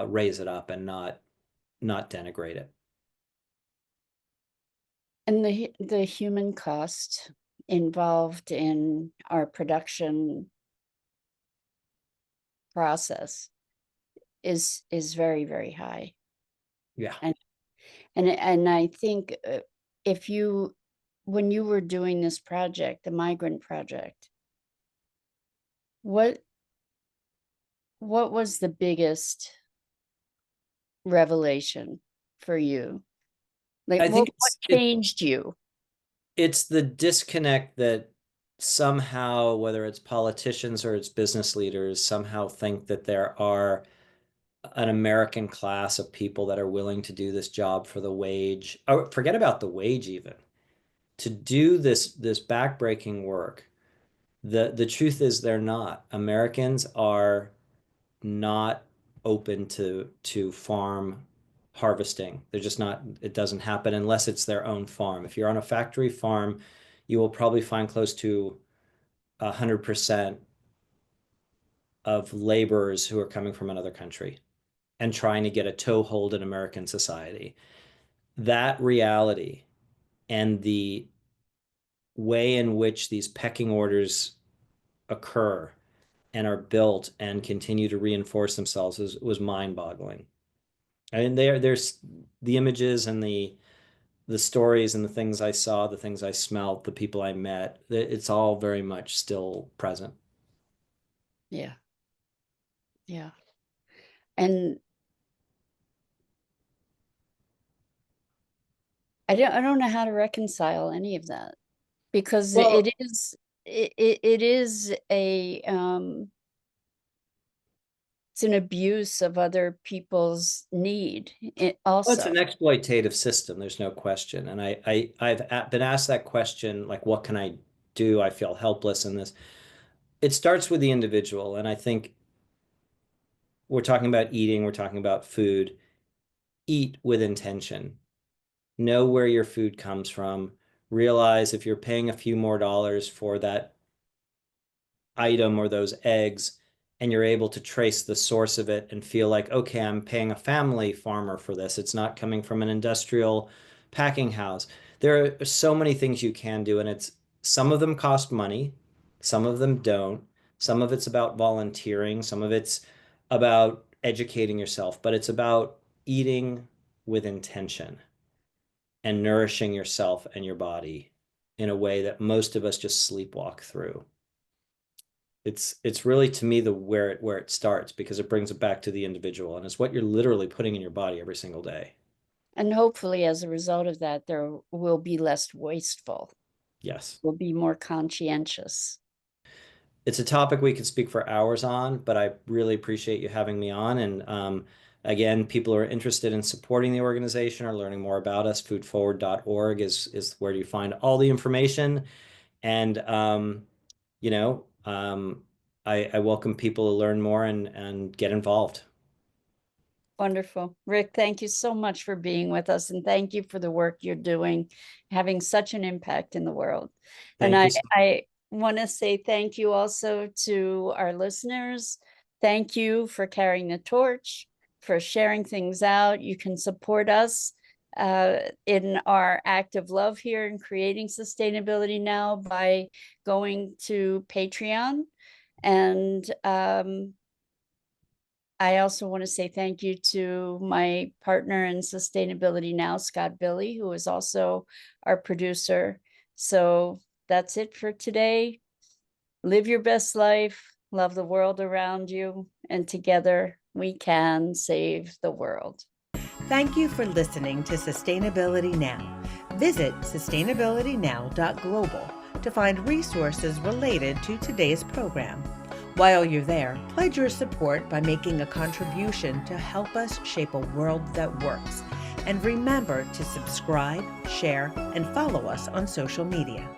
raise it up and not denigrate it. and the human cost involved in our production process is very, very high. Yeah. And I think if you when you were doing this project, the migrant project, what was the biggest revelation for you? Like I think what changed you? it's the disconnect that somehow, whether it's politicians or it's business leaders, somehow think that there are an American class of people that are willing to do this job for the wage, or forget about the wage even, to do this backbreaking work. The truth is they're not. Americans are not open to farm harvesting. They're just not, it doesn't happen unless it's their own farm. If you're on a factory farm, you will probably find close to 100% of laborers who are coming from another country and trying to get a toehold in American society. That reality and the way in which these pecking orders occur and are built and continue to reinforce themselves was mind-boggling. I mean, there's the images and the stories and the things I saw, the things I smelt, the people I met. It's all very much still present. Yeah. Yeah. And I don't know how to reconcile any of that because Well, it is it's an abuse of other people's need it's also. an exploitative system. There's no question. And I've been asked that question, like, what can I do? I feel helpless in this. It starts with the individual, and I think we're talking about eating, we're talking about food. Eat with intention. Know where your food comes from. Realize if you're paying a few more dollars for that item or those eggs and you're able to trace the source of it and feel like, okay, I'm paying a family farmer for this. It's not coming from an industrial packing house. There are so many things you can do, and some of them cost money, some of them don't. Some of it's about volunteering, some of it's about educating yourself, but it's about eating with intention and nourishing yourself and your body in a way that most of us just sleepwalk through. It's really, to me, the where it starts, because it brings it back to the individual, and it's what you're literally putting in your body every single day. And hopefully, as a result of that, there will be less wasteful. Yes. We'll be more conscientious. It's a topic we could speak for hours on, but I really appreciate you having me on. And again, people who are interested in supporting the organization or learning more about us, foodforward.org is where you find all the information. And you know, I welcome people to learn more and get involved. Wonderful. Rick, thank you so much for being with us, and thank you for the work you're doing, having such an impact in the world. And Thank you. I want to say thank you also to our listeners. Thank you for carrying the torch, for sharing things out. You can support us in our act of love here in creating sustainability now by going to Patreon. And I also want to say thank you to my partner in Sustainability Now, Scott Billy, who is also our producer. So that's it for today. Live your best life, love the world around you, and together we can save the world. Thank you for listening to Sustainability Now. Visit sustainabilitynow.global to find resources related to today's program. While you're there, pledge your support by making a contribution to help us shape a world that works. And remember to subscribe, share, and follow us on social media.